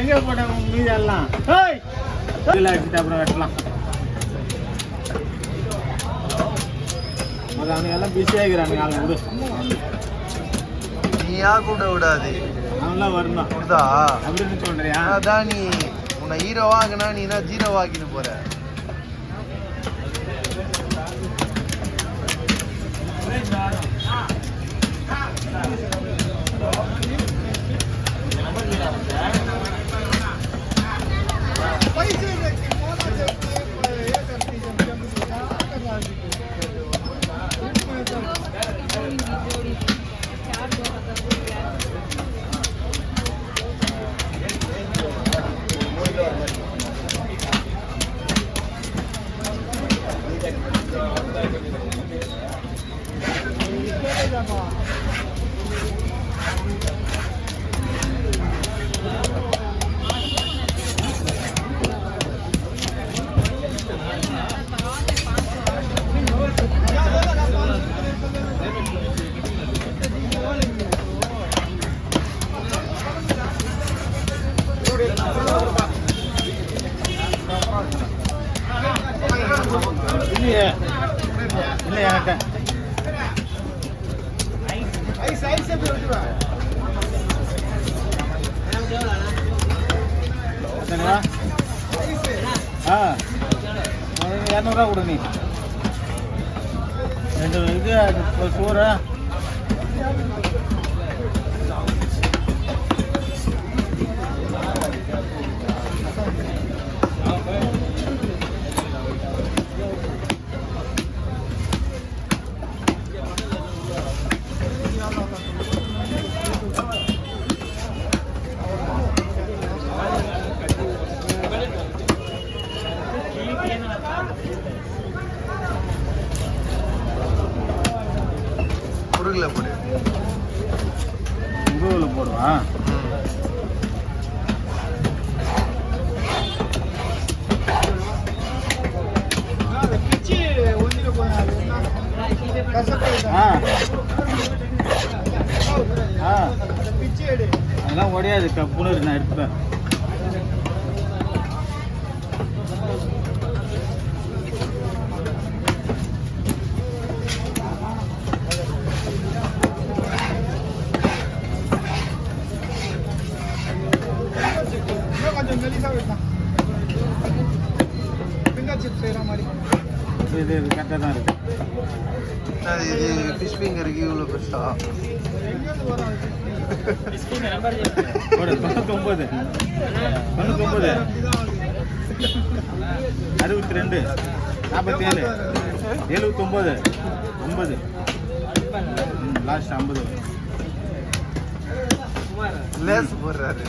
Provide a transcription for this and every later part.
எங்க போட்டாங்க மீதி எல்லாம் அடிச்சுட்டு அப்புறம் வெட்டலாம். அது அவனுங்க எல்லாம் பிஸியாக இருக்கிறானுங்க. ஆளுங்க விடு, நீ யா கூட விடாது, அவன்லாம் வரணும் அப்படின்னு சொல்றியா? அதான் நீ உன்னை ஹீரோ வாங்கினா நீ என்ன ஜீரோ வாக்கின்னு போற. இல்லையா இரநூறுவா கொடு நீ. 2 இது சோறு முருகில் போடு. முருகில் போடுவா? அதெல்லாம் உடையாது, கப்புன்னு நான் எடுப்பேன். இது கரெக்டாக தான் இருக்கு. இது ஃபிஷ் ஃபிங்கருக்கு இவ்வளோ பெருசா? 99 62 47 79 50 லாஸ்ட் 50. லேஸ் போடுறாரு.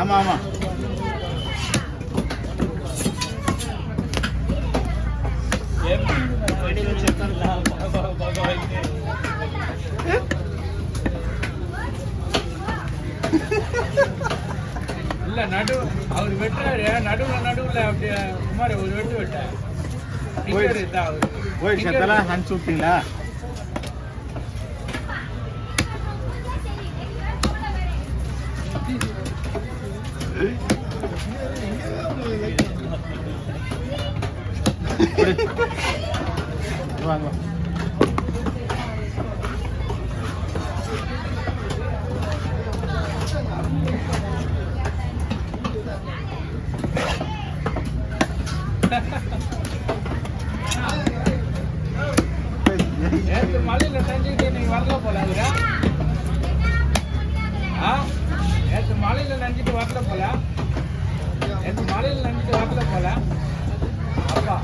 ஆமாம் ஆமாம். இல்ல நடு அவர் வெட்டுறாரு, நடுவுல அப்படியே குமார் ஒரு வெட்டு போயிடுச்சு. ஹேண்ட் சூப்பிங்களா? வாங்க மலையில தஞ்சிட்டு நீங்க வரல போல. நேற்று மலையில நஞ்சிட்டு வரல போல. அப்பா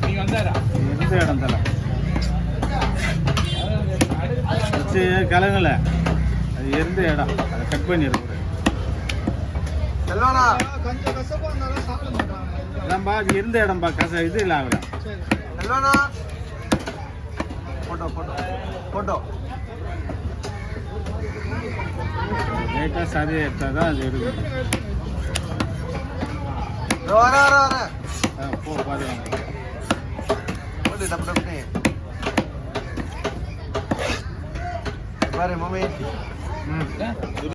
நீ வந்தாரா? எந்த இடம் தலை கலங்கல, அது எந்த இடம், அதை கட் பண்ணி இருக்கு. அது எந்த இடம்பா கச இது இல்லை ஆகல. லைட்டாக சரி எடுத்தால் தான் அது எடுக்கும். போ பாருங்க. பாரு மம்மி.